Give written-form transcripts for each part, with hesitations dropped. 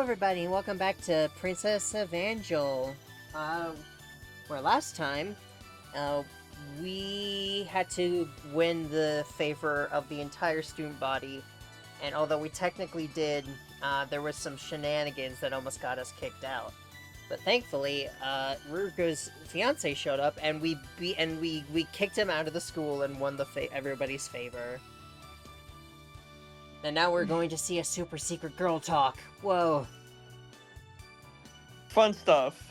everybody, and welcome back to Princess Evangile. Where last time, we had to win the favor of the entire student body, and although we technically did, there was some shenanigans that almost got us kicked out. But thankfully, Ruruka's fiance showed up, and we kicked him out of the school and won the everybody's favor. And now we're going to see a super secret girl talk. Whoa. Fun stuff.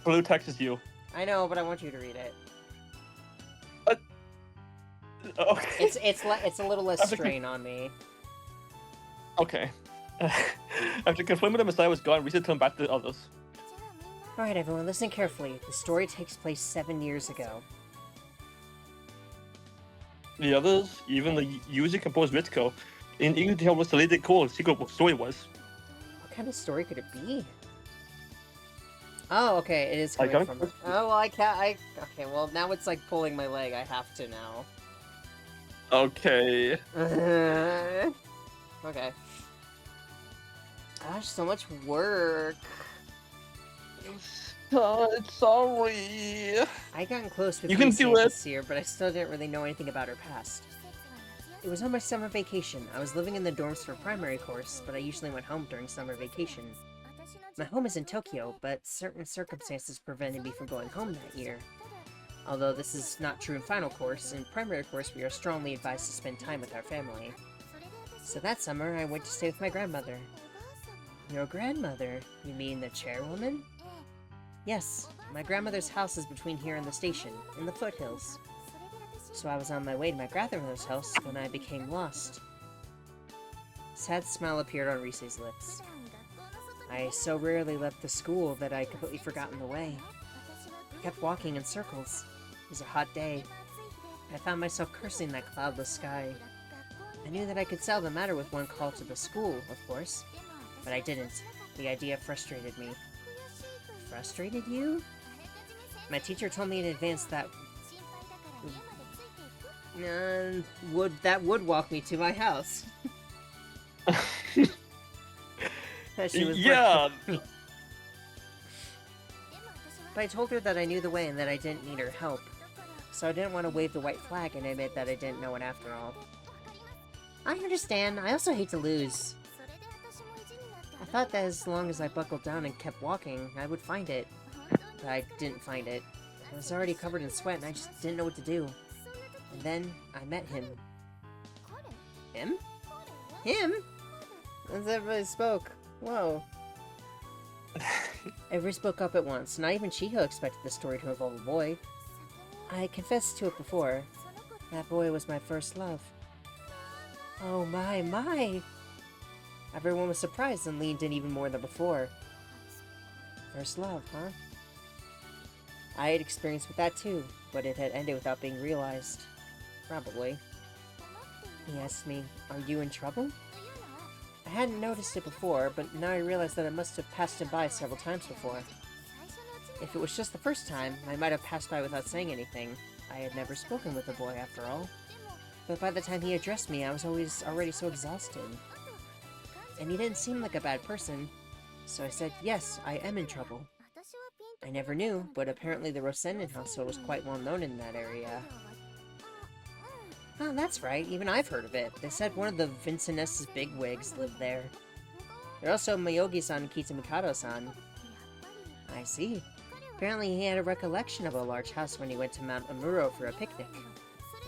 Blue texts you. I know, but I want you to read it. Okay. It's a little less strain on me. Okay. After confirming the Messiah was gone, Risa turned back to the others. Alright everyone, listen carefully. The story takes place 7 years ago. The others, even the user composed Ritsuko, didn't even tell what the cool secret story was. What kind of story could it be? Oh, okay, it is coming from... Oh, well, I can't... Okay, well, now it's like pulling my leg. I have to now. Okay. Okay. Gosh, so much work. Sorry. I gotten close with you can do it this year, but I still didn't really know anything about her past. It was on my summer vacation. I was living in the dorms for a primary course, but I usually went home during summer vacation. My home is in Tokyo, but certain circumstances prevented me from going home that year. Although this is not true in final course, in primary course we are strongly advised to spend time with our family. So that summer, I went to stay with my grandmother. Your grandmother? You mean the chairwoman? Yes, my grandmother's house is between here and the station, in the foothills. So I was on my way to my grandmother's house when I became lost. A sad smile appeared on Rise's lips. I so rarely left the school that I completely forgotten the way. I kept walking in circles. It was a hot day. I found myself cursing that cloudless sky. I knew that I could settle the matter with one call to the school, of course, but I didn't. The idea frustrated me. Frustrated you? My teacher told me in advance that would walk me to my house. Yeah. But I told her that I knew the way and that I didn't need her help. So I didn't want to wave the white flag and admit that I didn't know it after all. I understand. I also hate to lose. I thought that as long as I buckled down and kept walking, I would find it. But I didn't find it. I was already covered in sweat and I just didn't know what to do. And then, I met him. Him? Him? As everybody spoke. Whoa. Everybody spoke up at once. Not even Chiho expected the story to involve a boy. I confessed to it before. That boy was my first love. Oh my! Everyone was surprised and leaned in even more than before. First love, huh? I had experience with that too, but it had ended without being realized. Probably. He asked me, "Are you in trouble?" I hadn't noticed it before, but now I realized that I must have passed him by several times before. If it was just the first time, I might have passed by without saying anything. I had never spoken with a boy after all. But by the time he addressed me, I was already so exhausted. And he didn't seem like a bad person, so I said, yes, I am in trouble. I never knew, but apparently the Rosenden household was quite well known in that area. Oh, that's right, even I've heard of it. They said one of the Vincent's bigwigs lived there. There are also Miyogi-san and Kitamikado-san. I see. Apparently he had a recollection of a large house when he went to Mount Amuro for a picnic.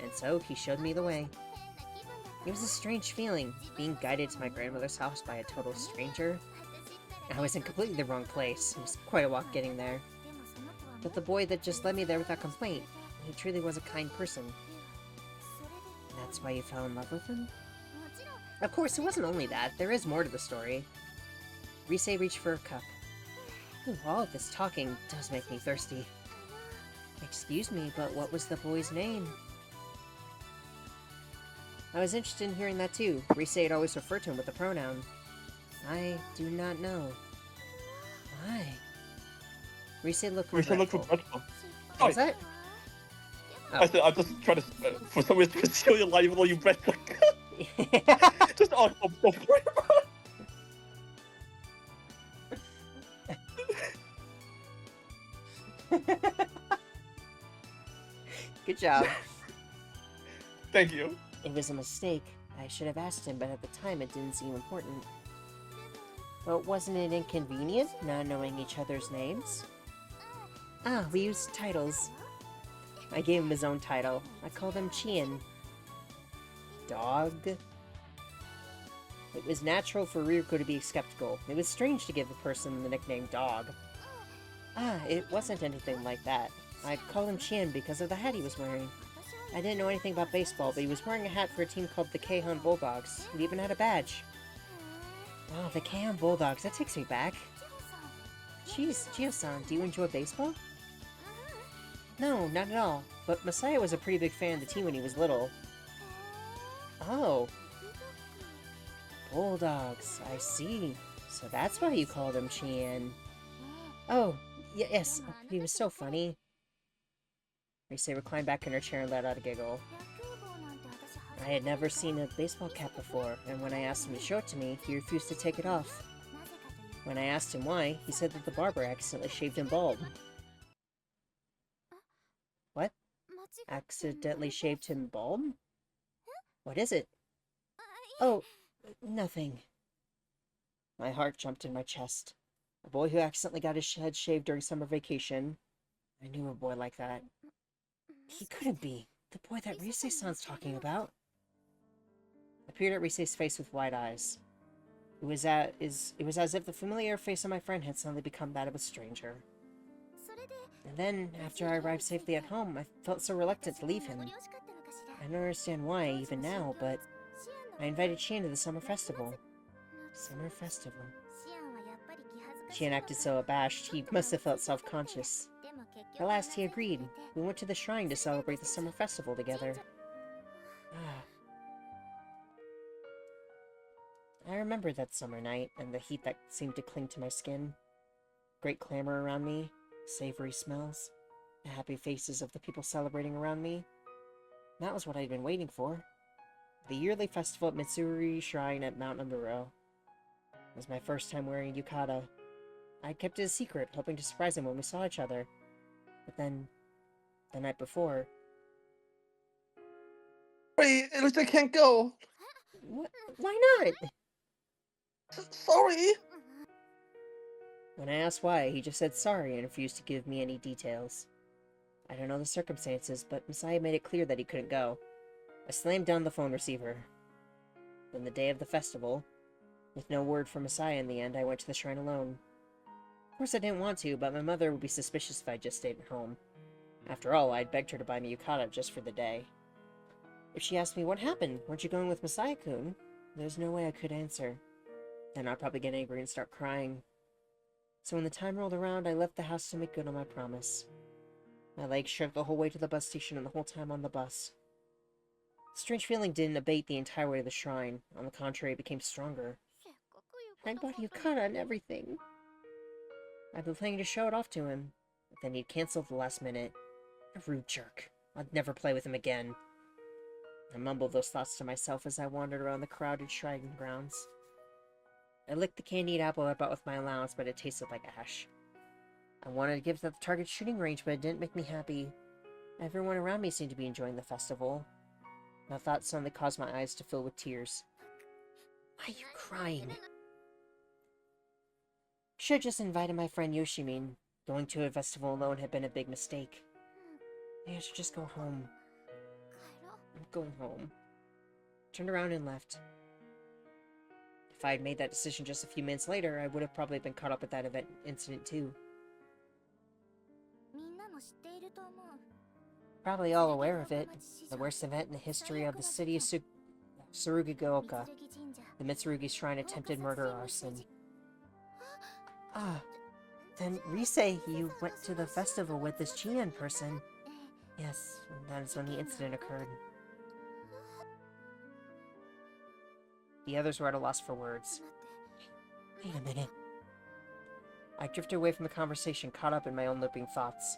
And so, he showed me the way. It was a strange feeling, being guided to my grandmother's house by a total stranger. I was in completely the wrong place. It was quite a walk getting there. But the boy that just led me there without complaint, he truly was a kind person. That's why you fell in love with him? Of course, it wasn't only that. There is more to the story. Rise reached for a cup. Ooh, all of this talking does make me thirsty. Excuse me, but what was the boy's name? I was interested in hearing that too. Rise had always referred to him with a pronoun. I do not know. Why? Rise looked regretful. What was that? Oh. I said, I'm just trying to, for some reason, conceal your lie even though you read the Just don't worry about Good job. it. Thank you. It was a mistake. I should have asked him, but at the time it didn't seem important. But wasn't it inconvenient, not knowing each other's names? Ah, we used titles. I gave him his own title. I called him Chien. Dog? It was natural for Ryuko to be skeptical. It was strange to give a person the nickname Dog. Ah, it wasn't anything like that. I called him Chien because of the hat he was wearing. I didn't know anything about baseball, but he was wearing a hat for a team called the Keihan Bulldogs. He even had a badge. Oh, the Keihan Bulldogs, that takes me back. Jeez, Gio-san, do you enjoy baseball? No, not at all. But Masaya was a pretty big fan of the team when he was little. Oh. Bulldogs, I see. So that's why you called him Chien. Oh, yes, he was so funny. Rise reclined back in her chair and let out a giggle. I had never seen a baseball cap before, and when I asked him to show it to me, he refused to take it off. When I asked him why, he said that the barber accidentally shaved him bald. What? Accidentally shaved him bald? What is it? Oh, nothing. My heart jumped in my chest. A boy who accidentally got his head shaved during summer vacation. I knew a boy like that. He couldn't be. The boy that Rise-san's talking about. I peered at Rise's face with wide eyes. It was as if the familiar face of my friend had suddenly become that of a stranger. And then, after I arrived safely at home, I felt so reluctant to leave him. I don't understand why, even now, but I invited Chien to the summer festival. Summer festival. Chien acted so abashed, he must have felt self-conscious. At last he agreed. We went to the shrine to celebrate the summer festival together. I remember that summer night, and the heat that seemed to cling to my skin. Great clamor around me, savory smells, the happy faces of the people celebrating around me. That was what I'd been waiting for. The yearly festival at Mitsuri Shrine at Mount Amuro. It was my first time wearing a yukata. I kept it a secret, hoping to surprise him when we saw each other. But then, the night before... Wait, it looks like I can't go. What? Why not? Sorry. When I asked why, he just said sorry and refused to give me any details. I don't know the circumstances, but Masaya made it clear that he couldn't go. I slammed down the phone receiver. Then the day of the festival, with no word from Masaya in the end, I went to the shrine alone. Of course I didn't want to, but my mother would be suspicious if I just stayed at home. After all, I'd begged her to buy me yukata just for the day. If she asked me, what happened? Weren't you going with Masaya-kun? There's no way I could answer. Then I'd probably get angry and start crying. So when the time rolled around, I left the house to make good on my promise. My legs shook the whole way to the bus station and the whole time on the bus. The strange feeling didn't abate the entire way to the shrine. On the contrary, it became stronger. I'd bought yukata and everything. I'd been planning to show it off to him, but then he'd canceled at the last minute. A rude jerk. I'd never play with him again. I mumbled those thoughts to myself as I wandered around the crowded shrine grounds. I licked the candied apple I bought with my allowance, but it tasted like ash. I wanted to give it to the target shooting range, but it didn't make me happy. Everyone around me seemed to be enjoying the festival. My thoughts suddenly caused my eyes to fill with tears. Why are you crying? Should have just invited my friend Yoshimin. Going to a festival alone had been a big mistake. Maybe I should just go home. I'm going home. Turned around and left. If I had made that decision just a few minutes later, I would have probably been caught up with that incident too. Probably all aware of it. The worst event in the history of the city of Tsurugigaoka. The Mitsurugi Shrine attempted murder arson. Ah, then Rise, you went to the festival with this Chien person. Yes, and that is when the incident occurred. The others were at a loss for words. Wait a minute. I drifted away from the conversation, caught up in my own looping thoughts.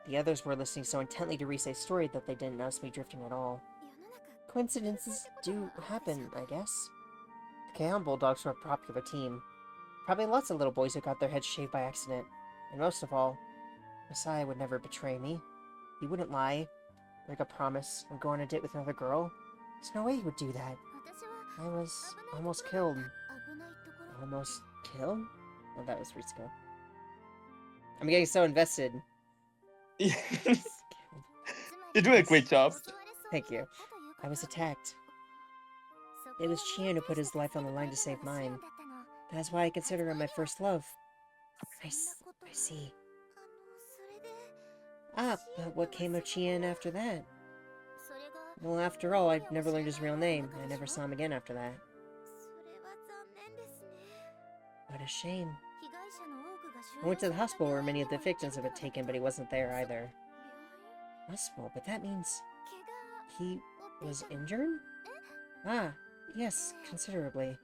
The others were listening so intently to Rise's story that they didn't notice me drifting at all. Coincidences do happen, I guess. The K-On! Bulldogs were a popular team. Probably lots of little boys who got their heads shaved by accident. And most of all, Masaya would never betray me. He wouldn't lie, break a promise, or go on a date with another girl. There's no way he would do that. I was almost killed. Almost killed? Oh, that was Ritsuko. I'm getting so invested. You're doing a great job. Thank you. I was attacked. It was Chien who put his life on the line to save mine. That's why I consider her my first love. I see. Ah, but what came of Chien after that? Well, after all, I never learned his real name. I never saw him again after that. What a shame. I went to the hospital where many of the victims have been taken, but he wasn't there either. Hospital? But that means... he was injured? Ah, yes, considerably.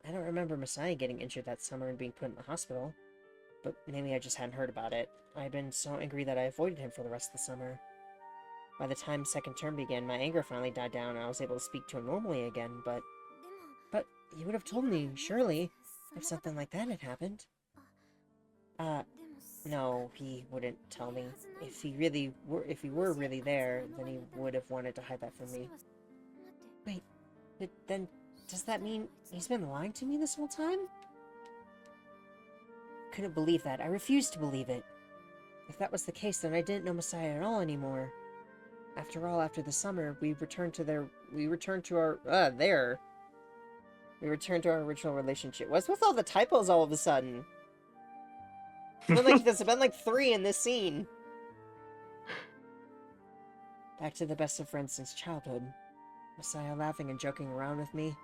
I don't remember Masaya getting injured that summer and being put in the hospital. But maybe I just hadn't heard about it. I'd been so angry that I avoided him for the rest of the summer. By the time second term began, my anger finally died down and I was able to speak to him normally again, but... But you would have told me, surely, if something like that had happened. No, he wouldn't tell me. If he were really there, then he would have wanted to hide that from me. Wait, but then, does that mean he's been lying to me this whole time? I couldn't believe that. I refused to believe it. If that was the case, then I didn't know Masaya at all anymore. After all, after the summer, we returned to our original relationship. What's with all the typos all of a sudden? There's been like 3 in this scene. Back to the best of friends since childhood. Masaya laughing and joking around with me.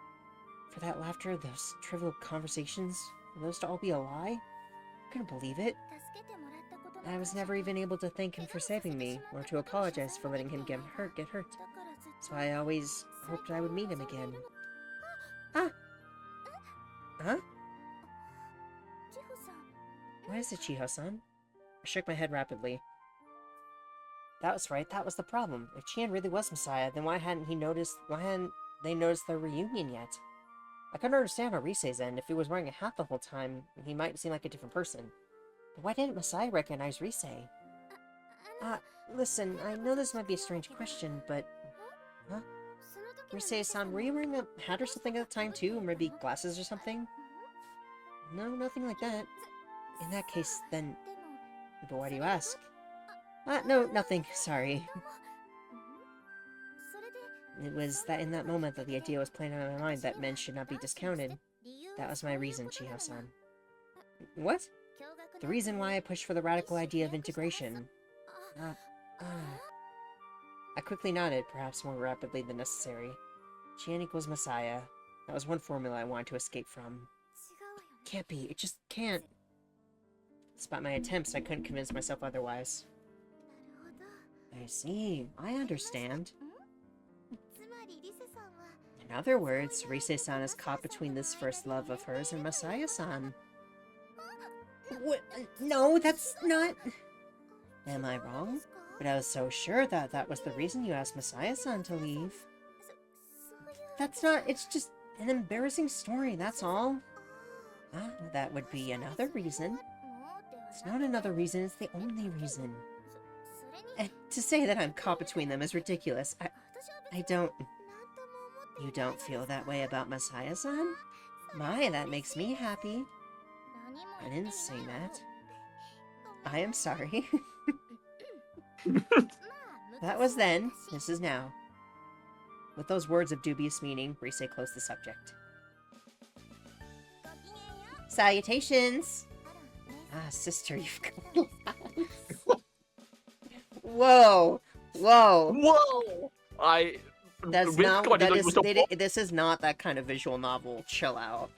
For that laughter, those trivial conversations, for those to all be a lie? I couldn't believe it. I was never even able to thank him for saving me, or to apologize for letting him get hurt. So I always hoped I would meet him again. Ah! Huh? What is it, Chiho-san? I shook my head rapidly. That was right, that was the problem. If Chien really was Masaya, then why hadn't they noticed their reunion yet? I couldn't understand on Risei's end. If he was wearing a hat the whole time, he might seem like a different person. But why didn't Masaya recognize Risei? Listen, I know this might be a strange question, but... Huh? Risei-san, were you wearing a hat or something at the time too? Or maybe glasses or something? No, nothing like that. In that case, then... But why do you ask? No, nothing. Sorry. It was that in that moment that the idea was playing on my mind that men should not be discounted. That was my reason, Chiho-san. What? The reason why I pushed for the radical idea of integration. I quickly nodded, perhaps more rapidly than necessary. Chien equals Masaya. That was one formula I wanted to escape from. It can't be. It just can't. Despite my attempts, I couldn't convince myself otherwise. I see. I understand. In other words, Risei-san is caught between this first love of hers and Masaya-san. What? No, that's not... Am I wrong? But I was so sure that that was the reason you asked Masaya-san to leave. That's not... It's just an embarrassing story, that's all. That would be another reason. It's not another reason, it's the only reason. And to say that I'm caught between them is ridiculous. I don't... You don't feel that way about Masaya-san? My, that makes me happy. I didn't say that. I am sorry. That was then, this is now. With those words of dubious meaning, Risei closed the subject. Salutations! Sister, you've got... Whoa! Whoa! Whoa! This is not that kind of visual novel. Chill out.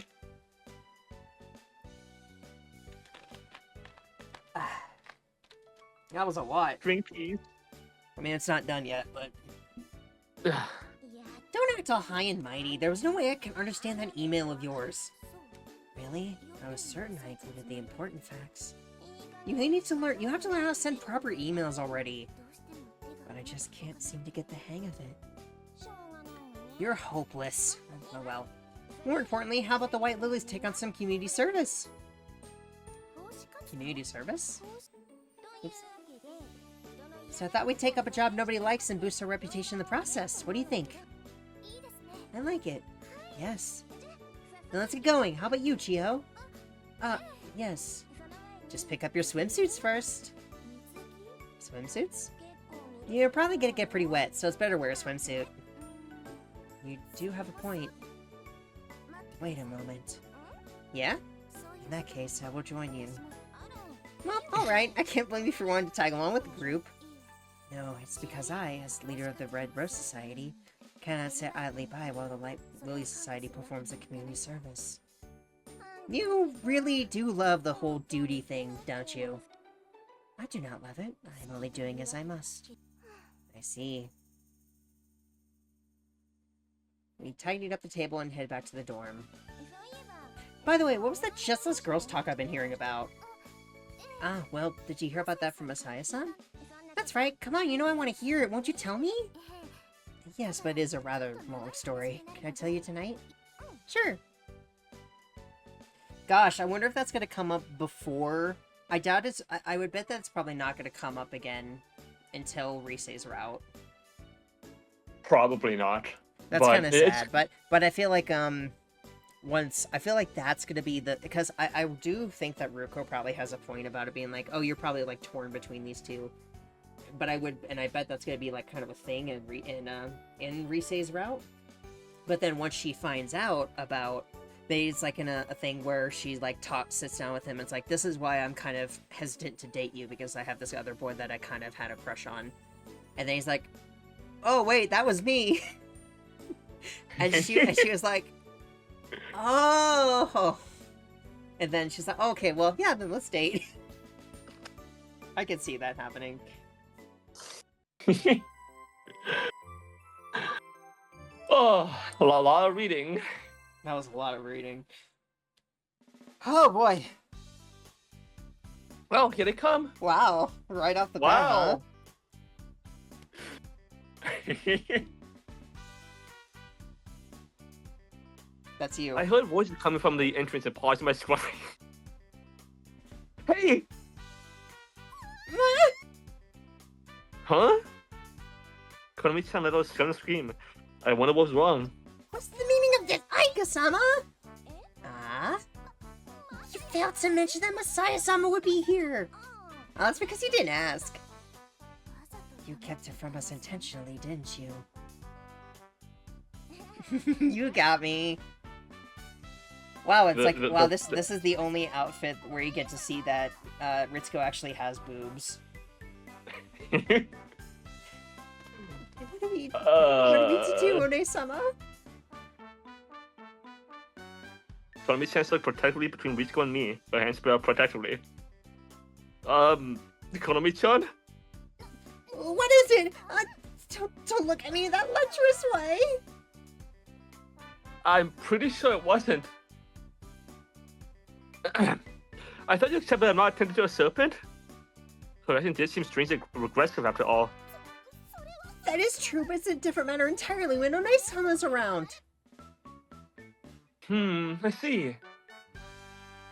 That was a lot. Drink please. I mean, it's not done yet, but... Don't act all high and mighty. There was no way I could understand that email of yours. Really? I was certain I included the important facts. You have to learn how to send proper emails already. But I just can't seem to get the hang of it. You're hopeless. Oh well. More importantly, how about the White Lilies take on some community service? Community service? Oops. So I thought we'd take up a job nobody likes and boost our reputation in the process. What do you think? I like it. Yes. Then let's get going. How about you, Chiho? Yes. Just pick up your swimsuits first. Swimsuits? You're probably gonna get pretty wet, so it's better to wear a swimsuit. You do have a point. Wait a moment. Yeah? In that case, I will join you. Well, alright. I can't blame you for wanting to tag along with the group. No, it's because I, as leader of the Red Rose Society, cannot sit idly by while the Light Lily Society performs a community service. You really do love the whole duty thing, don't you? I do not love it. I am only doing as I must. I see. We tidied up the table and headed back to the dorm. By the way, what was that justless girls talk I've been hearing about? Ah, well, did you hear about that from Masaya-san? That's right. Come on, you know I want to hear it. Won't you tell me? Yes, but it is a rather long story. Can I tell you tonight? Sure. Gosh, I wonder if that's going to come up before... I doubt it's... I would bet that's probably not going to come up again until Rise's route. Probably not. That's kind of sad, but I feel like, I feel like that's going to be the... Because I do think that Ruko probably has a point about it being like, oh, you're probably, like, torn between these two. But I bet that's going to be, like, kind of a thing in Rise's route. But then once she finds out about... There's, like, in a thing where she, like, sits down with him and it's like, this is why I'm kind of hesitant to date you, because I have this other boy that I kind of had a crush on. And then he's like, oh, wait, that was me. and she was like, oh. And then she's like, oh, okay, well, yeah, then let's date. I can see that happening. Oh, a lot of reading. That was a lot of reading. Oh boy. Well, here they come. Wow. Right off the bat, huh? That's you. I heard voices coming from the entrance and paused my scrubbing. Hey! Huh? Konami-chan let out a sudden scream. I wonder what's wrong. What's the meaning of this, Aika-sama? Ah? You failed to mention that Masaya-sama would be here. Oh, that's because you didn't ask. You kept it from us intentionally, didn't you? You got me. Wow, it's this is the only outfit where you get to see that Ritsuko actually has boobs. What do we to do, One-sama? Konami-chan stood protectively between Ritsuko and me, her hands spread out protectively. Konami-chan? What is it? Don't look at me that lecherous way! I'm pretty sure it wasn't. I thought you accepted I'm not attending to a serpent? So I think this seems strangely regressive after all. That is true, but it's a different matter entirely when One-sama's around. I see.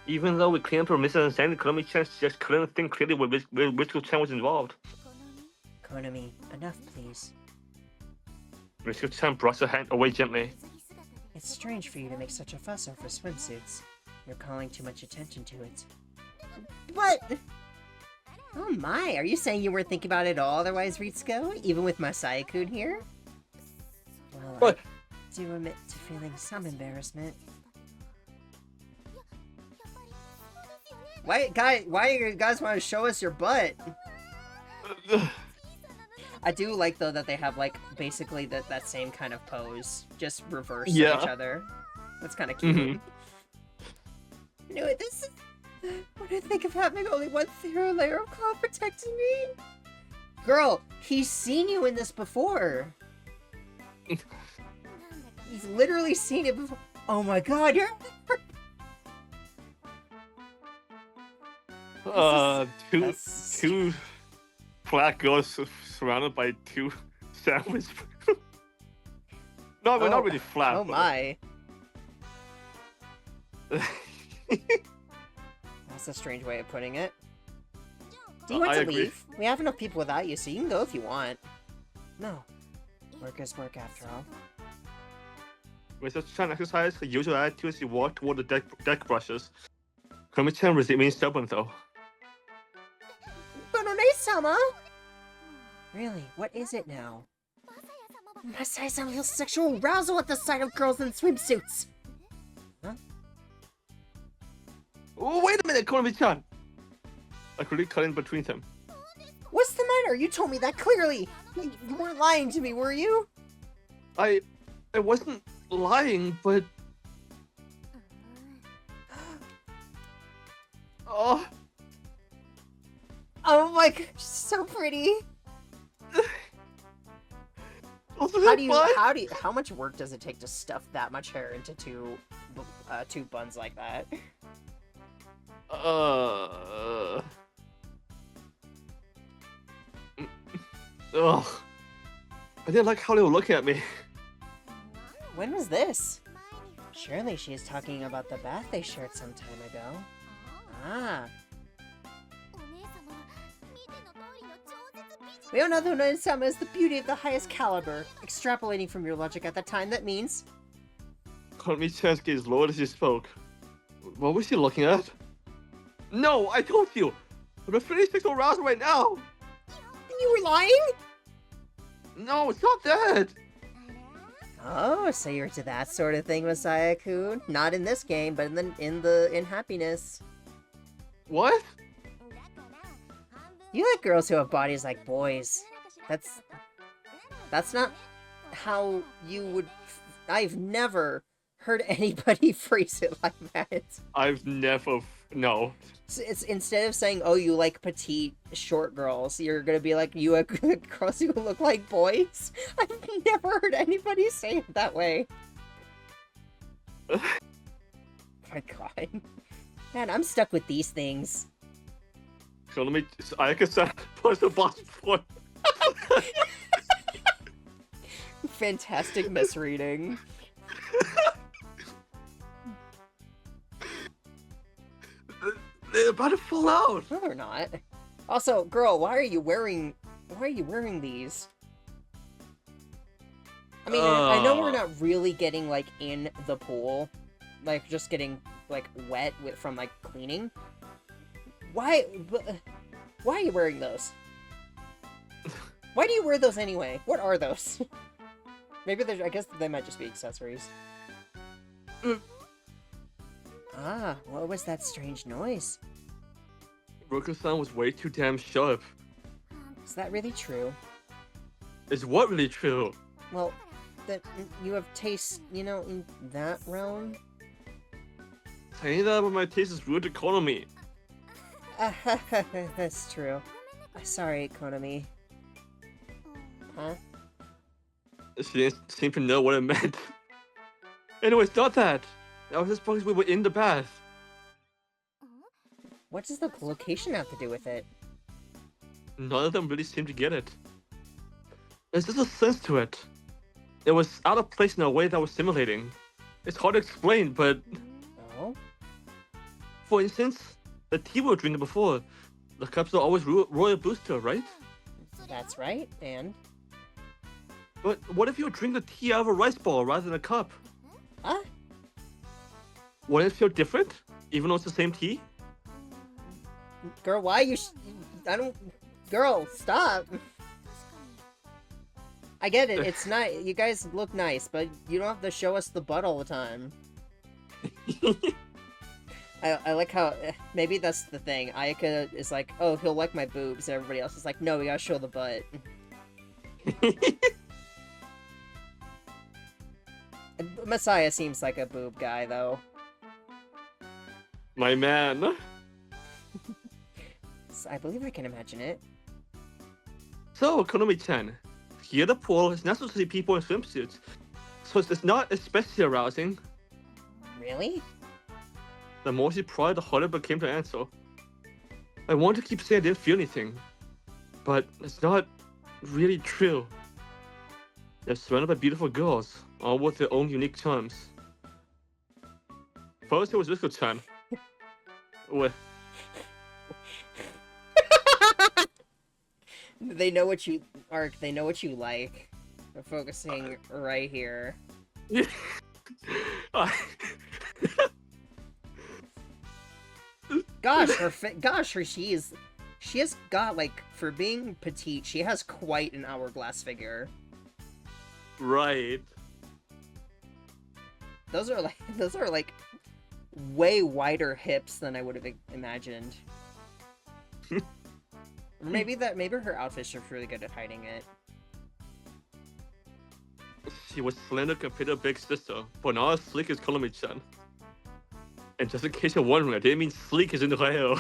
Even though we cleaned up our misunderstanding, Konami-chan just couldn't think clearly when Ritsuko-chan was involved. Konami, enough please. Ritsuko-chan brushed her hand away gently. It's strange for you to make such a fuss over swimsuits. You're calling too much attention to it. What? Oh my, are you saying you weren't thinking about it at all otherwise, Ritsuko? Even with Masaya-kun here? Well, what? I do admit to feeling some embarrassment. Why do you guys want to show us your butt? I do like, though, that they have, like, basically that same kind of pose, just reversed each other. That's kind of cute. You know what, this is... What do you think of having only one thinner layer of cloth protecting me? Girl, he's seen you in this before. He's literally seen it before. Oh my god, you're... Two black girls surrounded by two sandwich. No, we're not really flat. Oh my. That's a strange way of putting it. Do you want I to agree. leave? We have enough people without you, so you can go if you want. No. Work is work after all. With such an exercise, her usual attitude as she walked toward the deck brushes. Konomi-chan remains stubborn though. But One-sama! Really, what is it now? Masaya-sama feels sexual arousal at the sight of girls in swimsuits! Huh? Oh, wait a minute, Konomi-chan! I quickly cut in between them. What's the matter? You told me that clearly! You weren't lying to me, were you? I wasn't lying, but... Oh... Oh my gosh, so pretty! Also, How much work does it take to stuff that much hair into two buns like that? Ugh. I didn't like how they were looking at me. When was this? Surely she is talking about the bath they shared some time ago. Ah. We all know that One-sama is the beauty of the highest caliber. Extrapolating from your logic at the time, that means... Konomi-chan's gaze lowered as she spoke. What was she looking at? No, I told you! I'm feeling sexual arousal right now! You were lying? No, it's not that! Oh, so you're into that sort of thing, Masaya-kun? Not in this game, but in happiness. What? You like girls who have bodies like boys. That's not how you would... I've never heard anybody phrase it like that. I've never... No. It's instead of saying, oh, you like petite, short girls, you're gonna be like, you like girls who look like boys? I've never heard anybody say it that way. Oh my god. Man, I'm stuck with these things. Konomi... Ayaka-san was the boss before. Fantastic misreading. They're about to fall out! No, they're not. Also, girl, why are you wearing these? I mean, I know we're not really getting, like, in the pool. Like, just getting, like, wet from, like, cleaning. Why are you wearing those? Why do you wear those anyway? What are those? Maybe I guess they might just be accessories. Ah, what was that strange noise? Roku-san was way too damn sharp. Is that really true? Is what really true? Well, that you have taste, you know, in that realm? Saying that about my taste is rude to Konomi. That's true. Sorry, Konomi. Huh? She didn't seem to know what it meant. Anyways, not that. I was just because we were in the bath. What does the location have to do with it? None of them really seemed to get it. There's just a sense to it. It was out of place in a way that was stimulating. It's hard to explain, but... Oh? For instance, the tea we were drinking before. The cups are always Royal Booster, right? That's right, and? But what if you drink the tea out of a rice ball rather than a cup? Huh? Wouldn't it feel different, even though it's the same tea? Girl, why you I don't... Girl, stop! I get it, it's nice. You guys look nice, but you don't have to show us the butt all the time. I like how... Maybe that's the thing. Ayaka is like, oh, he'll like my boobs, and everybody else is like, no, we gotta show the butt. Masaya seems like a boob guy, though. My man. I believe I can imagine it. So, Konomi-chan, here at the pool, it's natural to see people in swimsuits, so it's not especially arousing. Really? The more she prodded, the harder it became to answer. I wanted to keep saying I didn't feel anything, but it's not really true. They're surrounded by beautiful girls, all with their own unique charms. First, it was Risco-chan. With They know what you... Ark, they know what you like. They're focusing right here. Gosh, she has got, like, for being petite, she has quite an hourglass figure. Right. Those are like way wider hips than I would have imagined. Maybe her outfit's just really good at hiding it. She was slender compared to her big sister, but not as sleek as Konami-chan. And just in case you're wondering, I didn't mean sleek as in Rayo.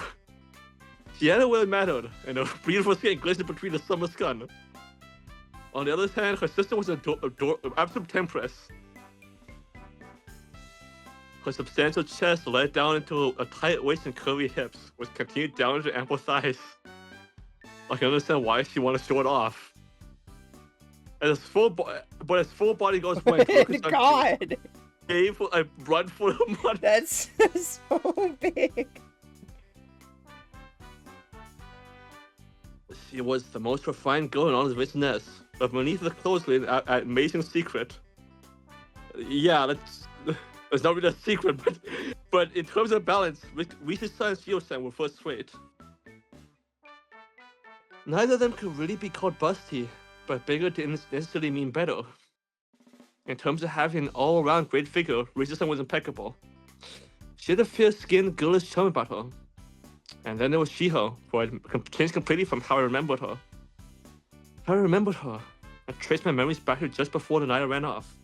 She had it where it mattered, and her beautiful skin glistened between the summer sun. On the other hand, her sister was an absolute temptress. Her substantial chest led down into a tight waist and curvy hips, which continued down into ample thighs. I can understand why she wanted to show it off. But as full body goes went, God! gave a run full of money. That's so big. She was the most refined girl in all of its nest, but beneath the clothes lay an amazing secret. Yeah, that's not really a secret, but in terms of balance, Risa-san and Shio-san were first rate. Neither of them could really be called busty, but bigger didn't necessarily mean better. In terms of having an all-around great figure, Risa-san was impeccable. She had a fair-skinned, girlish charm about her. And then there was Shiho, who had changed completely from how I remembered her. I traced my memories back to just before the night I ran off.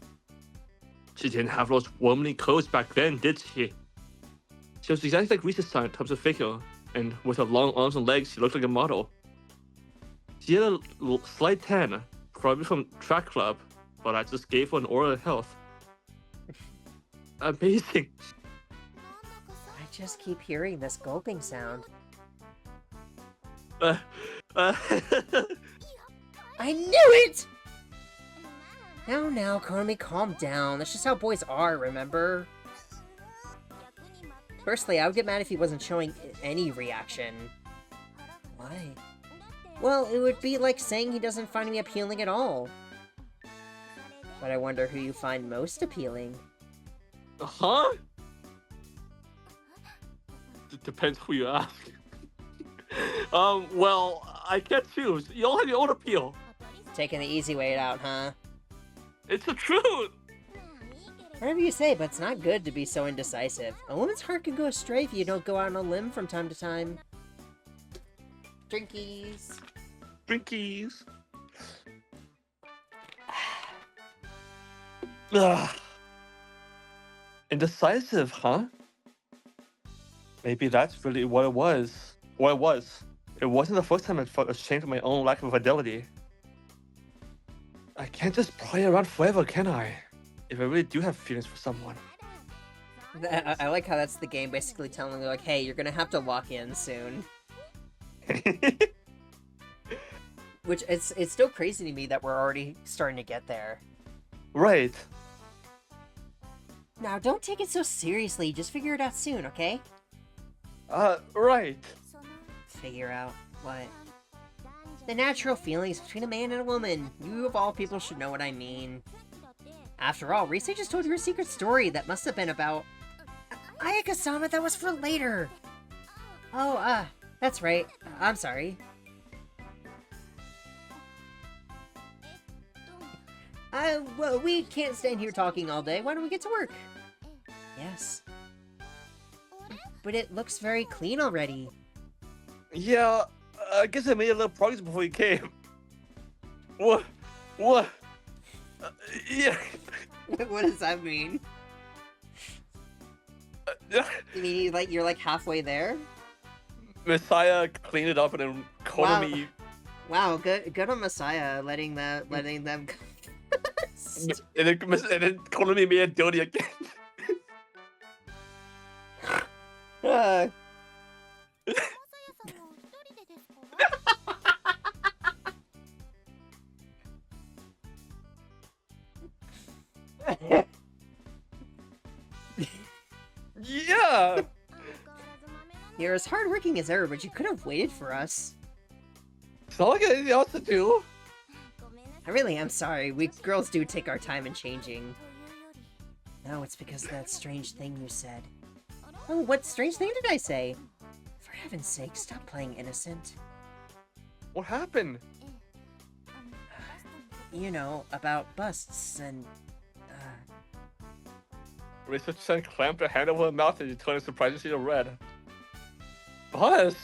She didn't have those womanly curves back then, did she? She was exactly like Risa-san in terms of figure, and with her long arms and legs, she looked like a model. She had a slight tan, probably from track club, but I just gave her an aura of health. Amazing. I just keep hearing this gulping sound. I knew it! Now, Konami, calm down. That's just how boys are, remember? Personally, I would get mad if he wasn't showing any reaction. Why? Well, it would be like saying he doesn't find me appealing at all. But I wonder who you find most appealing. Huh? It depends who you ask. Well, I can't choose. You all have your own appeal. Taking the easy way out, huh? It's the truth! Whatever you say, but it's not good to be so indecisive. A woman's heart can go astray if you don't go out on a limb from time to time. Drinkies. Drinkies. Ugh. Indecisive, huh? Maybe that's really what it was. It wasn't the first time I felt ashamed of my own lack of fidelity. I can't just play around forever, can I? If I really do have feelings for someone. I like how that's the game basically telling you, like, hey, you're gonna have to lock in soon. Which, it's still crazy to me that we're already starting to get there. Right. Now, don't take it so seriously. Just figure it out soon, okay? Right. Figure out what? The natural feelings between a man and a woman. You of all people should know what I mean. After all, Risa just told you a secret story that must have been about... Ayaka-sama, that was for later! Oh, that's right. I'm sorry. Well, we can't stand here talking all day. Why don't we get to work? Yes. But it looks very clean already. Yeah, I guess I made a little progress before you came. What? Yeah. What does that mean? You mean you're like halfway there? Masaya cleaned it up and then Konami. Wow, good on Masaya letting them. and then Konami made it dirty again. Yeah! You're as hardworking as ever, but you could have waited for us. It's not like anything else to do. I really am sorry. We girls do take our time in changing. No, it's because of that strange thing you said. Oh, what strange thing did I say? For heaven's sake, stop playing innocent. What happened? You know, about busts and... Risa-chan clamped her hand over her mouth and she turned surprisingly red. Bus?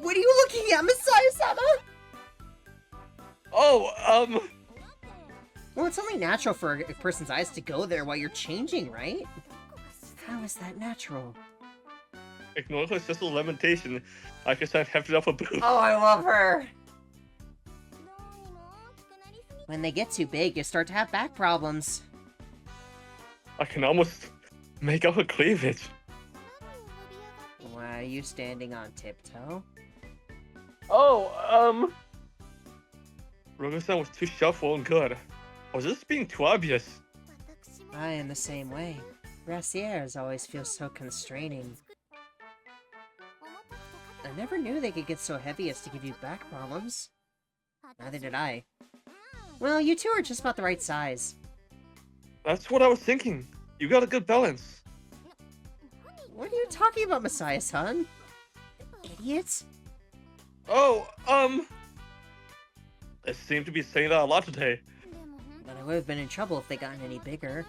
What are you looking at, Masaya-sama? Oh, Well, it's only natural for a person's eyes to go there while you're changing, right? How is that natural? Ignoring her sister's lamentation, Aika-san hefted up her boot. Oh, I love her! When they get too big, you start to have back problems. I can almost make out her cleavage. Why are you standing on tiptoe? Oh, Rogo-san was too shuffle and good. Was this being too obvious? I am the same way. Brassieres always feel so constraining. I never knew they could get so heavy as to give you back problems. Neither did I. Well, you two are just about the right size. That's what I was thinking. You got a good balance. What are you talking about, Masaya-san? Idiots? Oh, they seem to be saying that a lot today. But I would have been in trouble if they gotten any bigger.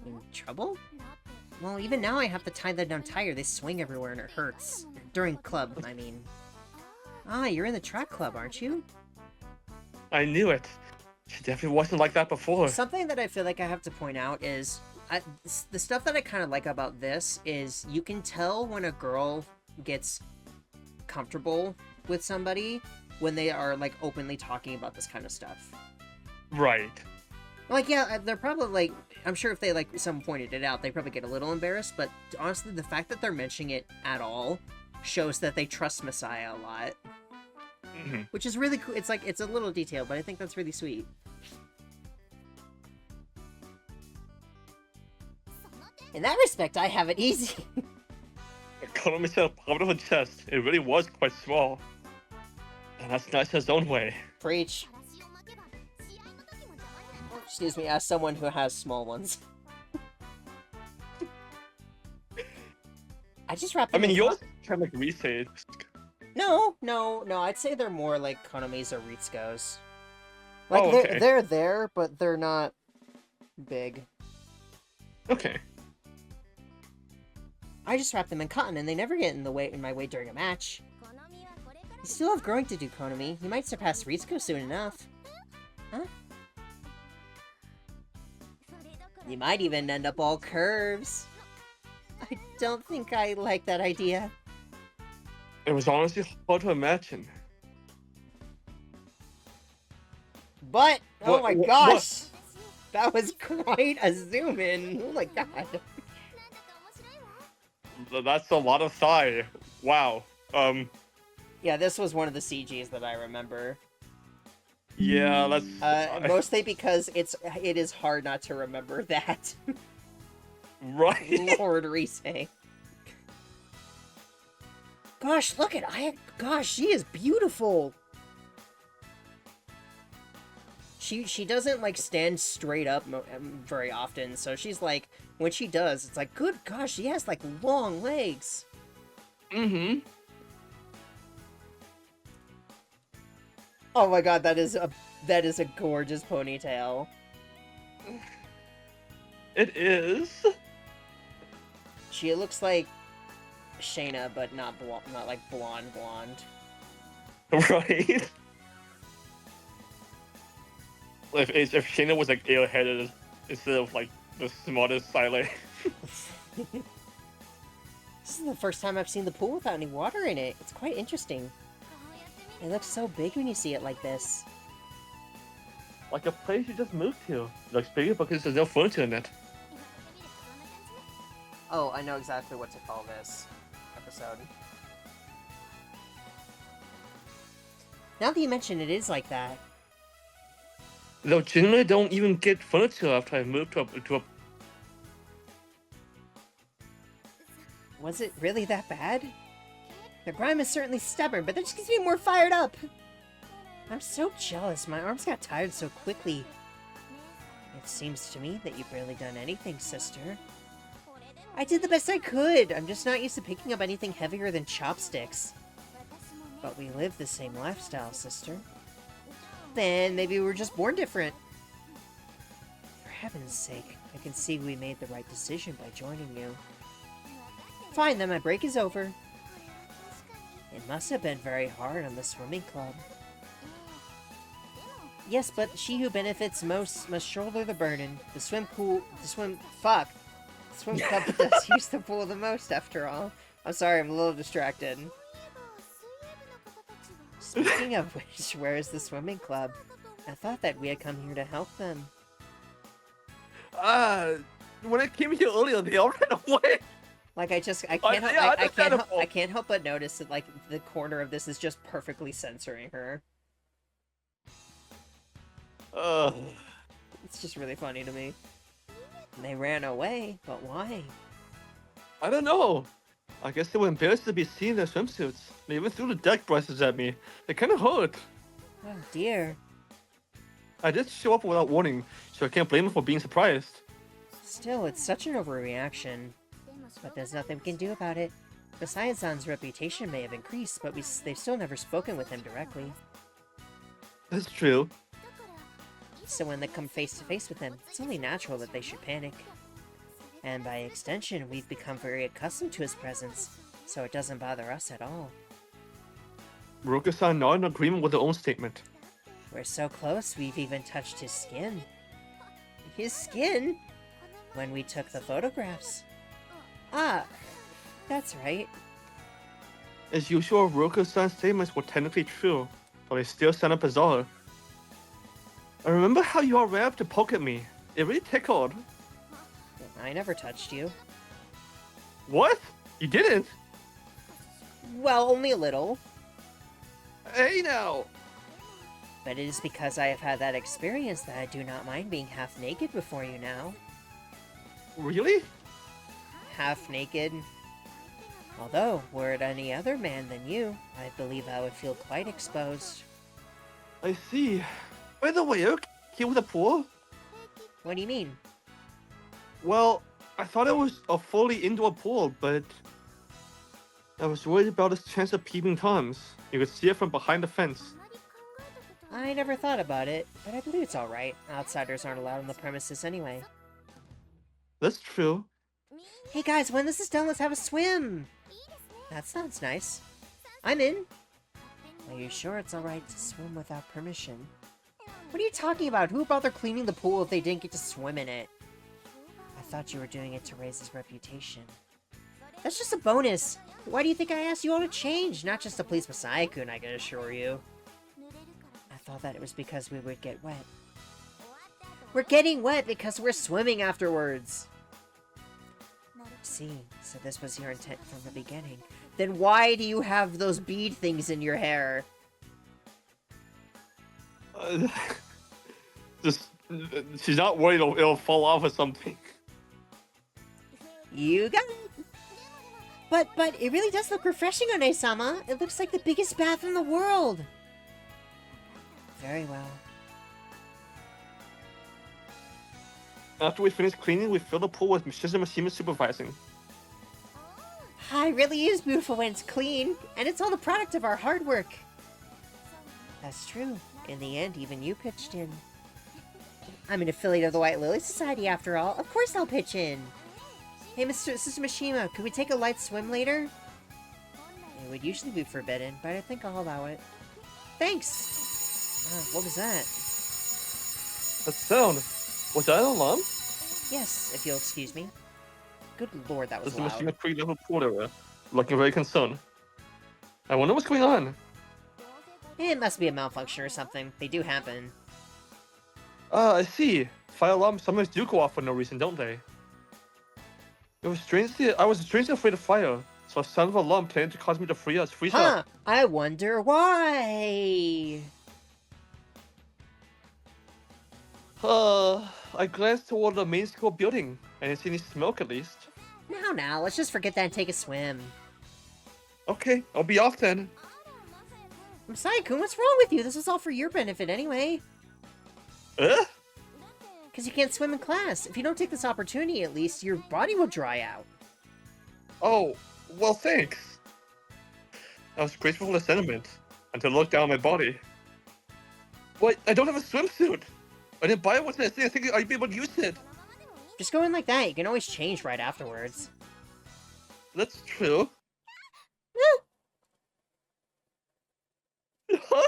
In trouble? Well, even now I have to tie them down tighter. They swing everywhere and it hurts. During club, I mean. Ah, you're in the track club, aren't you? I knew it. She definitely wasn't like that before. Something that I feel like I have to point out is... the stuff that I kind of like about this is you can tell when a girl gets comfortable with somebody when they are, like, openly talking about this kind of stuff. Right. Like, yeah, they're probably, like, I'm sure if they, like, someone pointed it out, they probably get a little embarrassed, but honestly, the fact that they're mentioning it at all shows that they trust Masaya a lot. Mm-hmm. Which is really cool. It's, like, it's a little detail, but I think that's really sweet. In that respect, I have it easy. Economy said a palm of her chest. It really was quite small. And that's nice in its own way. Preach. Excuse me, as someone who has small ones. I just wrapped them in yours kind of like Rise. No, I'd say they're more like Konomi's or Ritsuko's. Oh, Like, okay. they're there, but they're not big. Okay. I just wrap them in cotton, and they never get in my way during a match. You still have growing to do, Konomi. You might surpass Ritsuko soon enough. Huh? You might even end up all curves. I don't think I like that idea. It was honestly hard to imagine. But, oh my What? gosh! That was quite a zoom in. Oh my god. That's a lot of thigh. Wow. Yeah, this was one of the CGs that I remember. Yeah, that's... Mostly because it is hard not to remember that. Right? Lord Rise. Gosh, look at gosh, she is beautiful. She doesn't like stand straight up very often, so she's like, when she does, it's like, good gosh, she has like long legs. Mm-hmm. Oh my god, that is a gorgeous ponytail. It is. She looks like Shayna, but not like blonde. Right? If Shayna was like airheaded instead of like the smartest silent. This is the first time I've seen the pool without any water in it. It's quite interesting. It looks so big when you see it like this. Like a place you just moved to. It looks bigger because there's no furniture in it. Oh, I know exactly what to call this episode. Now that you mention it is like that. Though generally don't even get furniture after I moved to a. Was it really that bad? The grime is certainly stubborn, but that just gets me more fired up. I'm so jealous. My arms got tired so quickly. It seems to me that you've barely done anything, sister. I did the best I could. I'm just not used to picking up anything heavier than chopsticks. But we live the same lifestyle, sister. Then maybe we were just born different. For heaven's sake, I can see we made the right decision by joining you. Fine, then my break is over. It must have been very hard on the swimming club. Yes, but she who benefits most must shoulder the burden. The swim club does use the pool the most, after all. I'm sorry, I'm a little distracted. Speaking of which, where is the swimming club? I thought that we had come here to help them. When I came here earlier, they all ran away. Like, I can't help but notice that, like, the corner of this is just perfectly censoring her. It's just really funny to me. They ran away, but why? I don't know. I guess they were embarrassed to be seen in their swimsuits. They even threw the deck brushes at me. It kind of hurt. Oh dear. I did show up without warning, so I can't blame them for being surprised. Still, it's such an overreaction. But there's nothing we can do about it. Masaya-san's reputation may have increased, but they've still never spoken with him directly. That's true. So when they come face to face with him, it's only natural that they should panic. And by extension, we've become very accustomed to his presence, so it doesn't bother us at all. Ruka-san nodded in agreement with her own statement. We're so close, we've even touched his skin. His skin? When we took the photographs. Ah, that's right. As usual, Ruka-san's statements were technically true, but they still sounded bizarre. I remember how you all ran up to poke at me. It really tickled. I never touched you. What? You didn't? Well, only a little. Hey now! But it is because I have had that experience that I do not mind being half naked before you now. Really? Half naked. Although, were it any other man than you, I believe I would feel quite exposed. I see. By the way, are you okay with the pool? What do you mean? Well, I thought it was a fully indoor pool, but I was worried about its chance of peeping toms. You could see it from behind the fence. I never thought about it, but I believe it's alright. Outsiders aren't allowed on the premises anyway. That's true. Hey guys, when this is done, let's have a swim! That sounds nice. I'm in. Are you sure it's alright to swim without permission? What are you talking about? Who would bother cleaning the pool if they didn't get to swim in it? I thought you were doing it to raise his reputation. That's just a bonus. Why do you think I asked you all to change? Not just to please Masaya-kun, I can assure you. I thought that it was because we would get wet. We're getting wet because we're swimming afterwards. See, so this was your intent from the beginning. Then why do you have those bead things in your hair? She's not worried it'll fall off or something. You got it. But it really does look refreshing on Ae-sama. It looks like the biggest bath in the world. Very well. After we finish cleaning, we fill the pool with Shizuka Mishima supervising. It really is beautiful when it's clean, and it's all the product of our hard work. That's true. In the end, even you pitched in. I'm an affiliate of the White Lily Society, after all. Of course I'll pitch in. Hey, Sister Mishima, could we take a light swim later? It would usually be forbidden, but I think I'll allow it. Thanks! What was that? That sound. Was that an alarm? Yes, if you'll excuse me. Good lord, that was This loud. is Mishima pre-level pool area, looking very concerned. I wonder what's going on. It must be a malfunction or something. They do happen. I see. Fire alarms sometimes do go off for no reason, don't they? I was strangely afraid of fire, so a sound of alarm tended to cause me to freeze up. I wonder why. I glanced toward the main school building. I didn't see any smoke at least. Now, let's just forget that and take a swim. Okay, I'll be off then. Masaya-kun, what's wrong with you? This is all for your benefit anyway. Because you can't swim in class. If you don't take this opportunity, at least, your body will dry out. Oh, well, thanks. I was grateful for the sentiment until I looked down at my body. What? I don't have a swimsuit. I didn't buy it once I think I'd be able to use it. Just go in like that. You can always change right afterwards. That's true. Huh?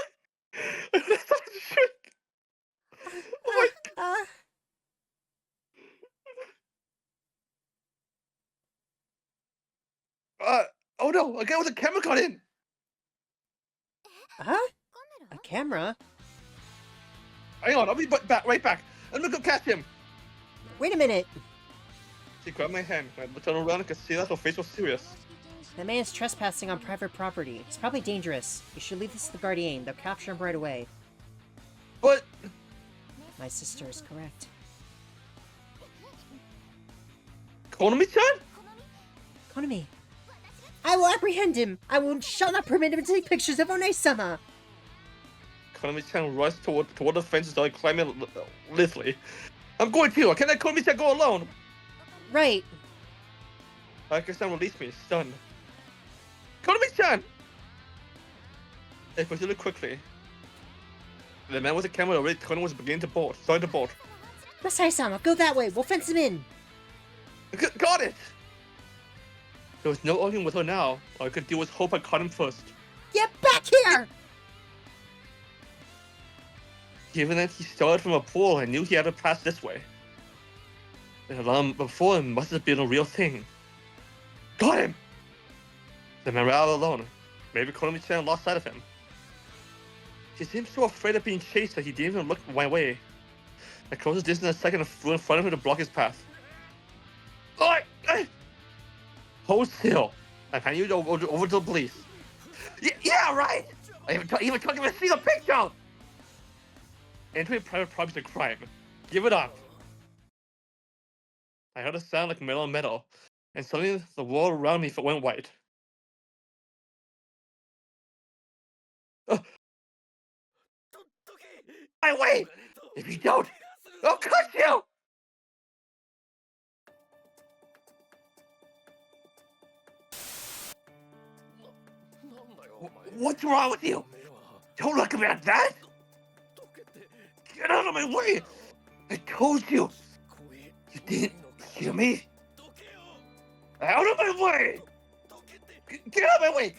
Oh my... Oh no, a guy with a camera got in! Huh? A camera? Hang on, I'll be right back. I'm gonna go catch him! Wait a minute! She grabbed my hand, and I turned around and could see that her face was serious. That man's trespassing on private property. It's probably dangerous. You should leave this to the Guardian. They'll capture him right away. But... My sister is correct. Konami-chan? Konami. I will apprehend him! I shall not permit him to take pictures of Onei-sama! Konami-chan rushed toward the fence and started climbing lithely. I'm going too! Can't let Konami-chan go alone! Right. Akira-san released me, stunned. Konami-chan! I proceeded quickly. The man with the camera already was beginning to bolt. Started to bolt. Masaya-sama, go that way! We'll fence him in! Got it! There was no arguing with her now. All I could do was hope I caught him first. Get back here! Given that he started from a pool, I knew he had to pass this way. The alarm before him must have been a real thing. Got him! The man ran out alone. Maybe Konami-chan lost sight of him. He seemed so afraid of being chased that he didn't even look my way. I closed his distance a second and flew in front of him to block his path. Hold still. I'm handing you over to the police. Yeah, right! I even took him to see the picture! Entering private property is a crime. Give it up. I heard a sound like metal on metal, and suddenly the world around me went white. My way! If you don't, I'll cut you! What's wrong with you? Don't look at me like that! Get out of my way! I told you! You didn't hear me? Out of my way! Get out of my way!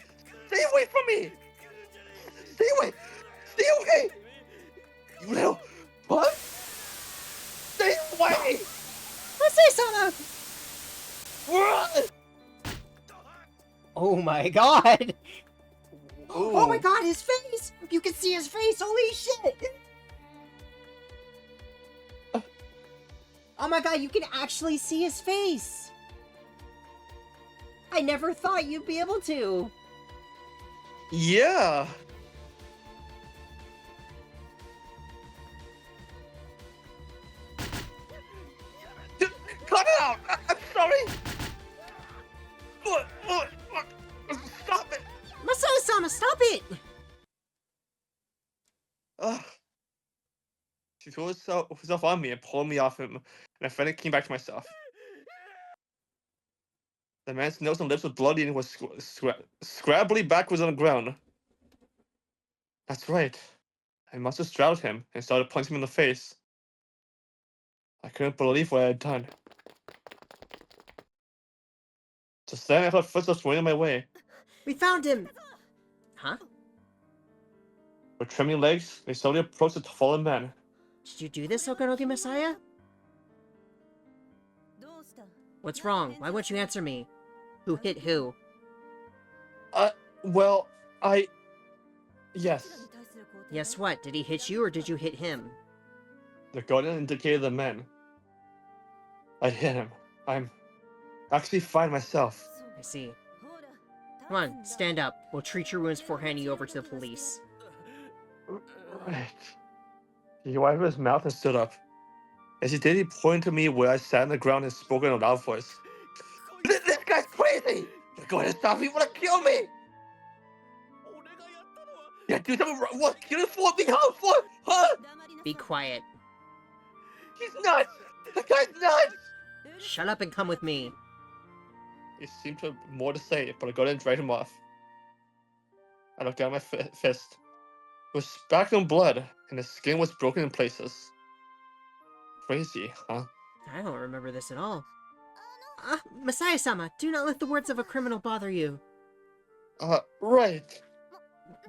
Stay away from me! Stay away! Stay away! You little... What? Stay away! Masaya-sama! Run! Oh my god! Ooh. Oh my god, his face! You can see his face! Holy shit! Oh my god, you can actually see his face! I never thought you'd be able to! Yeah! Cut it out! I'm sorry! Stop it! Masaya-sama, stop it! She threw herself on me and pulled me off him, and I finally came back to myself. The man's nose and lips were bloody and was scrabbly backwards on the ground. That's right. I must have straddled him and started punching him in the face. I couldn't believe what I had done. Just then, I felt footsteps running my way. We found him! Huh? With trembling legs, they slowly approached the fallen man. Did you do this, Okanogi Masaya? What's wrong? Why won't you answer me? Who hit who? Well, Yes. Yes, what? Did he hit you or did you hit him? The guardian indicated the man. I hit him. I'm actually fine myself. I see. Come on, stand up. We'll treat your wounds before handing you over to the police. Right. He wiped his mouth and stood up. As he did, he pointed to me where I sat on the ground and spoke in a loud voice. This guy's crazy! You're going to stop people to kill me! Yeah, do something wrong. What? Kill him for me? How? For? Huh? Be quiet. He's nuts! The guy's nuts! Shut up and come with me. He seemed to have more to say, but I got in and dragged him off. I looked down at my fist. It was spattered in blood, and the skin was broken in places. Crazy, huh? I don't remember this at all. Masaya-sama, do not let the words of a criminal bother you. Right.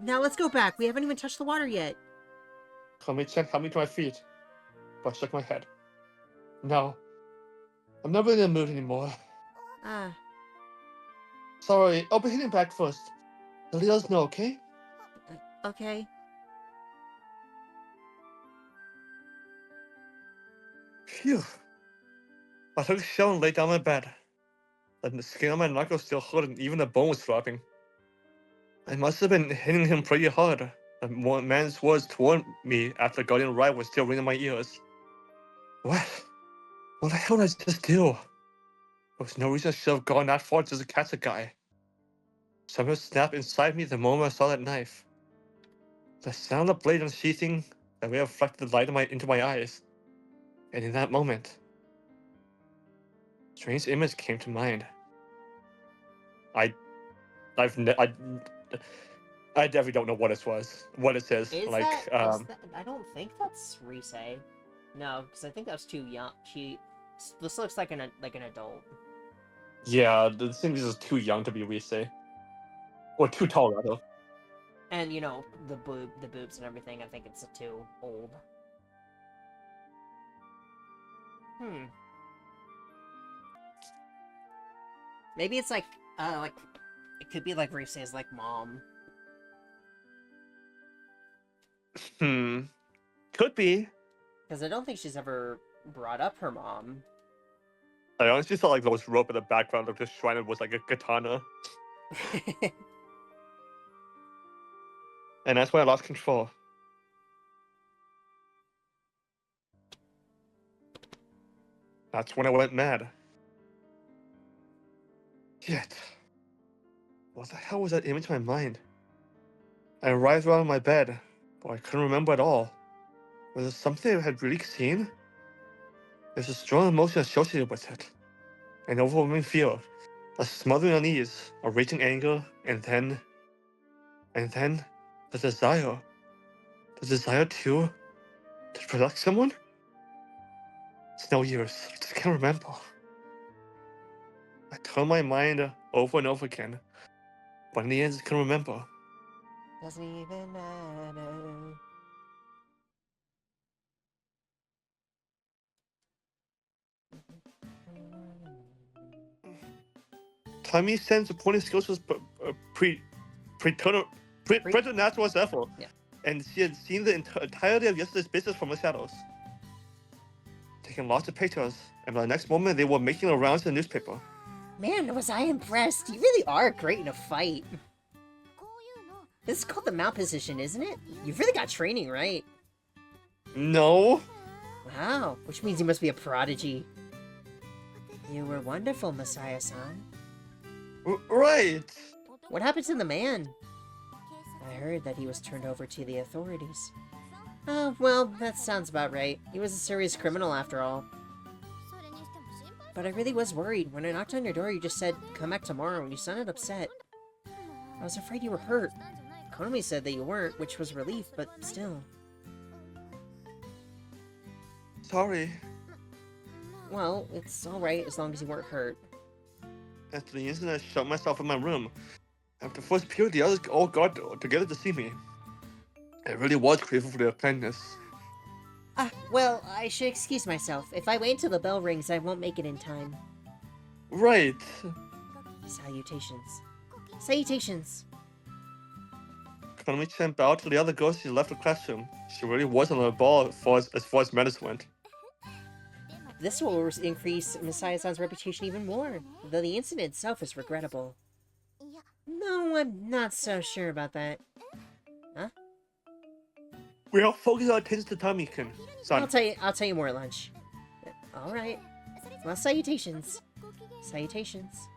Now let's go back. We haven't even touched the water yet. Kami-chan helped me to my feet, but I shook my head. No. I'm not really in the mood anymore. Sorry, I'll be heading back first. Let us know, okay? Okay. Phew. I took a shower and lay down in my bed. And the skin on my neck was still hurt and even the bone was throbbing. I must have been hitting him pretty hard. The man's words toward me after the Guardian ride was still ringing in my ears. What? What the hell did I just do? There was no reason I should have gone that far just to catch a guy. Something snapped inside me the moment I saw that knife. The sound of the blade unsheathing, the way it reflected the light into my eyes. And in that moment, a strange image came to mind. I definitely don't know what it was. What it is. I don't think that's Rise. No, because I think that's too young. This looks like an adult. Yeah, this thing is just too young to be Rise. Or too tall, rather. And, you know, the boobs and everything, I think it's too old. Maybe it's like, it could be like Rise's, like, mom. Could be. Because I don't think she's ever brought up her mom. I honestly thought like those rope in the background of the shrine was like a katana. And that's when I lost control. That's when I went mad. Yet, what the hell was that image in my mind? I writhed around in my bed, but I couldn't remember at all. Was it something I had really seen? There's a strong emotion associated with it. An overwhelming fear, a smothering unease, a raging anger, and then the desire. The desire to protect someone? It's no use. I just can't remember. I turned my mind over and over again, but in the end, I can't remember. Doesn't even matter. Tommy sense the pointing skills was preternatural as ever. Yeah. And she had seen the entirety of yesterday's business from the shadows. Taking lots of pictures, and by the next moment they were making the rounds in the newspaper. Man, was I impressed. You really are great in a fight. This is called the mount position, isn't it? You've really got training, right? No. Wow, which means you must be a prodigy. You were wonderful, Masaya-san. Right. What happened to the man? I heard that he was turned over to the authorities. Oh, well, that sounds about right. He was a serious criminal after all. But I really was worried. When I knocked on your door, you just said, come back tomorrow, and you sounded upset. I was afraid you were hurt. Konami said that you weren't, which was a relief, but still. Sorry. Well, it's alright as long as you weren't hurt. After the incident, I shut myself in my room. After the first period, the others all got together to see me. I really was grateful for their kindness. Well, I should excuse myself. If I wait until the bell rings, I won't make it in time. Right. Salutations. Salutations. Konami-chan bowed to the other girls as she left the classroom. She really was on the ball as far as manners went. This will increase Masaya-san's reputation even more, though the incident itself is regrettable. No, I'm not so sure about that. Huh? We are focusing our attention to Tommy-kun. I'll tell you more at lunch. Alright. Well, salutations. Salutations.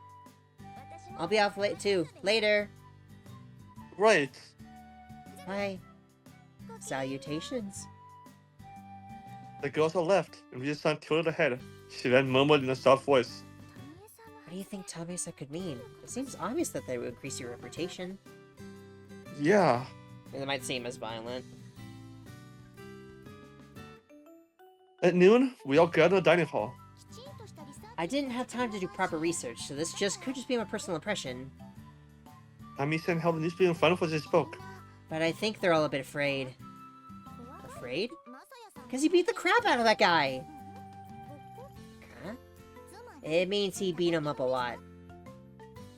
I'll be off late too. Later. Right. Bye. Salutations. The girls are left, and Risa-san tilted her head. She then murmured in a soft voice. What do you think Tamesa could mean? It seems obvious that they would increase your reputation. Yeah. It might seem as violent. At noon, we all gathered in the dining hall. I didn't have time to do proper research, so this could just be my personal impression. Tamisa held the newspaper in front of us as he spoke. But I think they're all a bit afraid. Afraid? Because he beat the crap out of that guy! Huh? It means he beat him up a lot.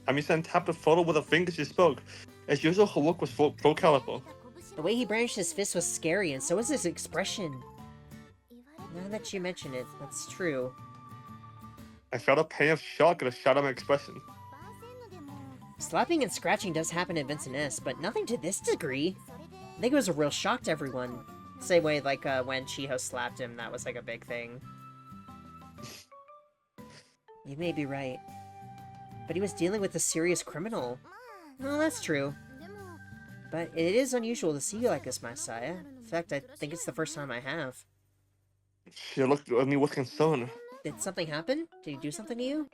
Tamisa tapped the photo with her fingers as she spoke. As usual, her work was pro caliber. The way he brandished his fist was scary, and so was his expression. Now that you mention it, that's true. I felt a pain of shock at a shot of my expression. Slapping and scratching does happen in Vincent S, but nothing to this degree. I think it was a real shock to everyone. Same way, like, when Chiho slapped him, that was, like, a big thing. You may be right. But he was dealing with a serious criminal. Well, that's true. But it is unusual to see you like this, Masaya. In fact, I think it's the first time I have. She looked at me with concern. Did something happen? Did he do something to you?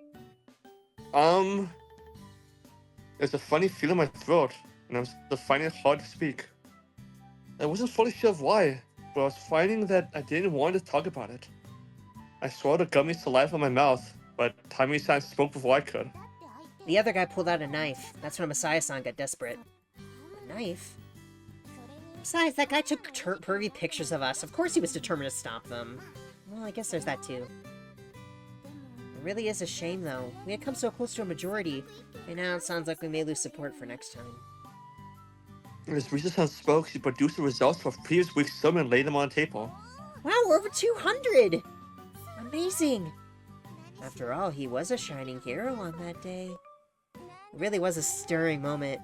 There's a funny feeling in my throat, and I'm finding it hard to speak. I wasn't fully sure of why, but I was finding that I didn't want to talk about it. I swallowed the gummy saliva in my mouth, but Tamisa-san spoke before I could. The other guy pulled out a knife. That's when Masaya-san got desperate. A knife? Besides, that guy took pervy pictures of us. Of course he was determined to stop them. Well, I guess there's that too. It really is a shame, though. We had come so close to a majority, and now it sounds like we may lose support for next time. As Risa-san spoke, she produced the results of previous week's sermon and laid them on the table. Wow, we're over 200! Amazing! After all, he was a shining hero on that day. It really was a stirring moment.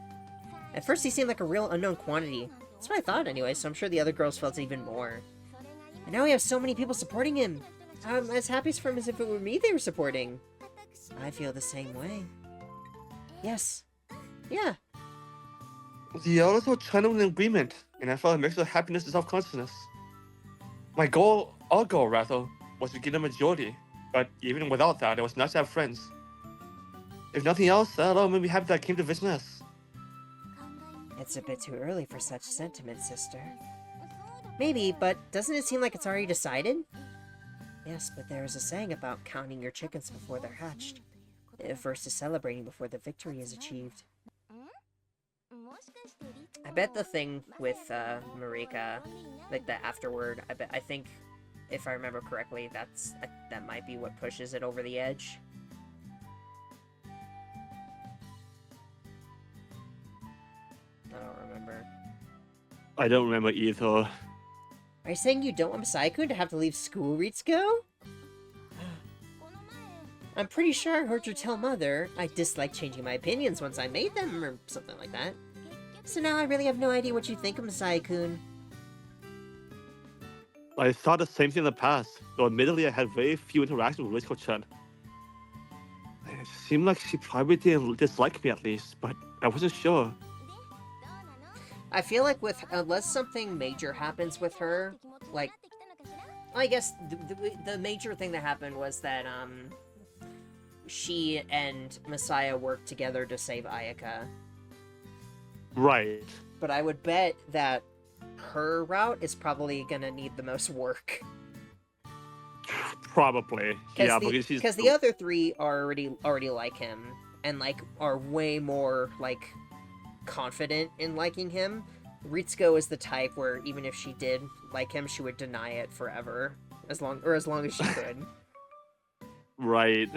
At first, he seemed like a real unknown quantity. That's what I thought anyway, so I'm sure the other girls felt even more. And now we have so many people supporting him. I'm as happy for him as if it were me they were supporting. I feel the same way. Yes. Yeah. The others were trying to an agreement, and I felt a mix of happiness and self-consciousness. Our goal, was to get a majority, but even without that, it was nice to have friends. If nothing else, I made me happy that I came to visit us. It's a bit too early for such sentiment, sister. Maybe, but doesn't it seem like it's already decided? Yes, but there is a saying about counting your chickens before they're hatched. First is celebrating before the victory is achieved. I bet the thing with Marika, like the afterward, I think, if I remember correctly, that might be what pushes it over the edge. I don't remember. I don't remember either. Are you saying you don't want Masaya-kun to have to leave school, Ritsuko? I'm pretty sure I heard you tell Mother I dislike changing my opinions once I made them, or something like that. So now I really have no idea what you think of Masaya-kun. I thought the same thing in the past, though admittedly I had very few interactions with Ritsuko-chan. It seemed like she probably didn't dislike me at least, but I wasn't sure. I feel like unless something major happens with her, like, I guess the major thing that happened was that, she and Masaya worked together to save Ayaka. Right. But I would bet that her route is probably gonna need the most work. Probably. Yeah, because the other three are already like him, and, like, are way more, like, confident in liking him. Ritsuko is the type where even if she did like him, she would deny it forever, as long as she could. Right.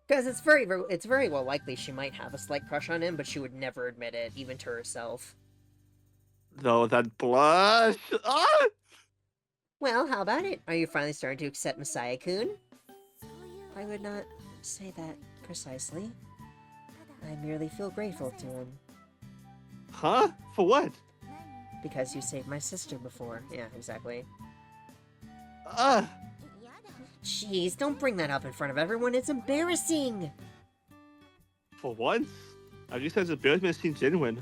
Because it's very well likely she might have a slight crush on him, but she would never admit it, even to herself. Though that blush. Ah! Well, how about it? Are you finally starting to accept Masaya-kun? I would not say that precisely. I merely feel grateful to him. Huh? For what? Because you saved my sister before. Yeah, exactly. Ah! Jeez, don't bring that up in front of everyone. It's embarrassing. For once? I guess that's embarrassment seems genuine.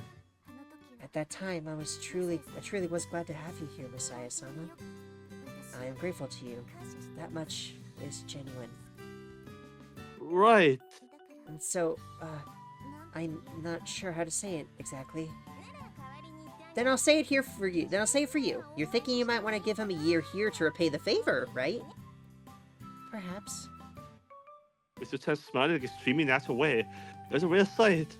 At that time, I truly was glad to have you here, Masaya-sama. I am grateful to you. That much is genuine. Right. And so, I'm not sure how to say it exactly. Then I'll say it here for you. Then I'll say it for you. You're thinking you might want to give him a year here to repay the favor, right? Perhaps. Mr. Chen smiled in an extremely natural way. It was a rare sight.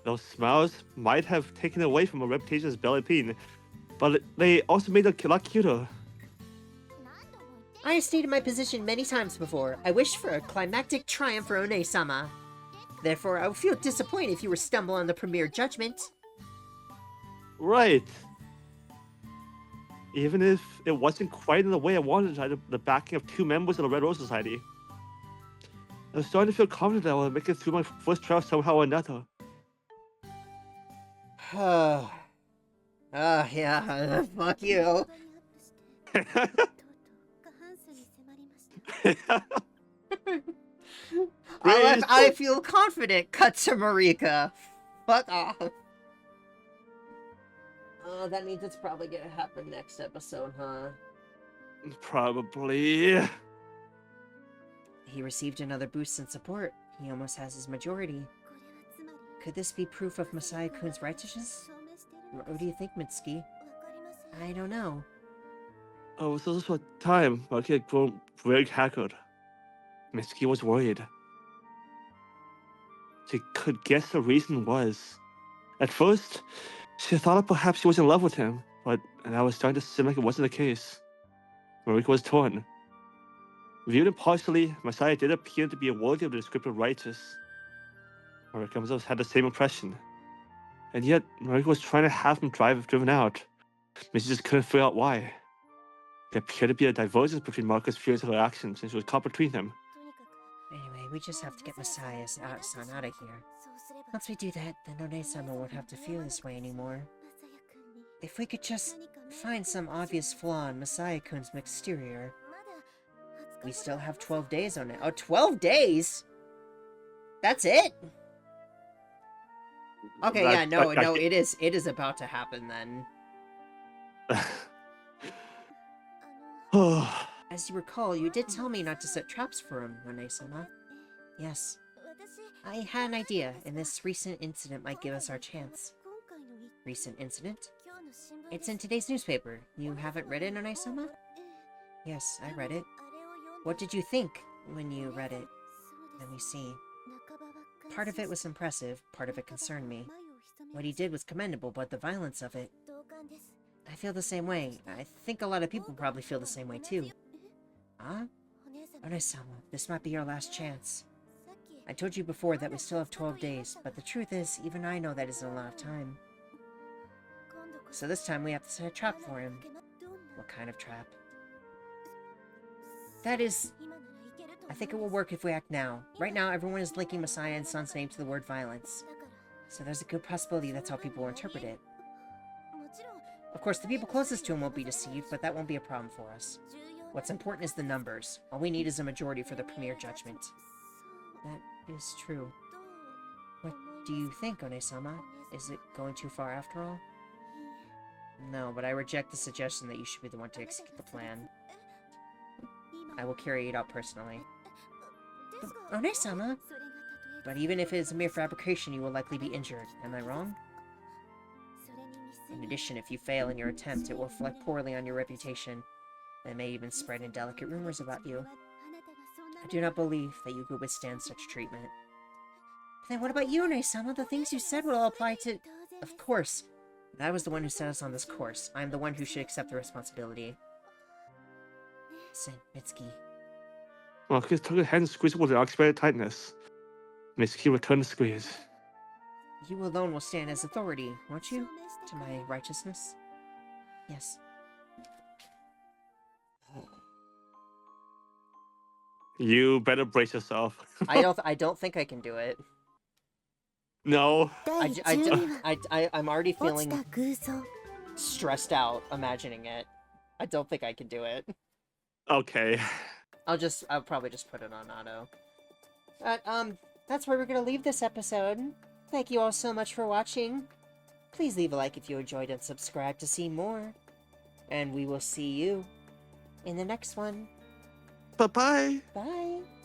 Those smiles might have taken away from her reputation as ballerina, but they also made her a lot cuter. I have stated my position many times before. I wish for a climactic triumph for One-sama. Therefore, I would feel disappointed if you were to stumble on the premier judgment. Right. Even if it wasn't quite in the way I wanted, I had the backing of 2 members of the Red Rose Society. I was starting to feel confident that I would make it through my first trial somehow or another. Yeah, fuck you. I feel confident. Cut to Marika. Fuck off. Oh, that means it's probably gonna happen next episode, huh? Probably. He received another boost in support. He almost has his majority. Could this be proof of Masaya-kun's righteousness? What do you think, Mitsuki? I don't know. Oh, it was also a time when he had grown very haggard. Mitsuki was worried. She could guess the reason was. At first, she thought that perhaps she was in love with him, but that was starting to seem like it wasn't the case. Marika was torn. Viewed impartially, Masaya did appear to be worthy of the description of righteous. Marika himself had the same impression. And yet, Marika was trying to have him driven out. Mitsuki just couldn't figure out why. There appeared to be a divergence between Marika's feelings and her actions, and she was caught between them. Anyway, we just have to get Masaya-san out of here. Once we do that, then One-sama won't have to feel this way anymore. If we could just find some obvious flaw in Masaya-kun's exterior. We still have 12 days on it. Oh, 12 days?! That's it?! Okay, yeah, no, it is about to happen then. As you recall, you did tell me not to set traps for him, One-sama. Yes. I had an idea, and this recent incident might give us our chance. Recent incident? It's in today's newspaper. You haven't read it, One-sama? Yes, I read it. What did you think when you read it? Let me see. Part of it was impressive, part of it concerned me. What he did was commendable, but the violence of it... I feel the same way. I think a lot of people probably feel the same way too. Huh? One-sama, this might be your last chance. I told you before that we still have 12 days, but the truth is, even I know that isn't a lot of time. So this time we have to set a trap for him. What kind of trap? That is... I think it will work if we act now. Right now, everyone is linking Masaya and Son's name to the word violence. So there's a good possibility that's how people will interpret it. Of course, the people closest to him won't be deceived, but that won't be a problem for us. What's important is the numbers. All we need is a majority for the premier judgment. That is true. What do you think, One-sama? Is it going too far after all? No, but I reject the suggestion that you should be the one to execute the plan. I will carry it out personally. But, One-sama! But even if it is a mere fabrication, you will likely be injured. Am I wrong? In addition, if you fail in your attempt, it will reflect poorly on your reputation. It may even spread indelicate rumors about you. I do not believe that you could withstand such treatment. But then what about you, One-sama? The things you said would all apply to... Of course. I was the one who set us on this course. I am the one who should accept the responsibility. Listen, Mitsuki. Marcus took her hand and squeezed it with an unexpected tightness. Mitsuki returned the squeeze. You alone will stand as authority, won't you? To my righteousness? Yes. You better brace yourself. I don't think I can do it. No. I'm already feeling stressed out imagining it. I don't think I can do it. Okay. I'll probably just put it on auto. But, that's where we're gonna leave this episode. Thank you all so much for watching. Please leave a like if you enjoyed and subscribe to see more. And we will see you in the next one. Bye-bye. Bye!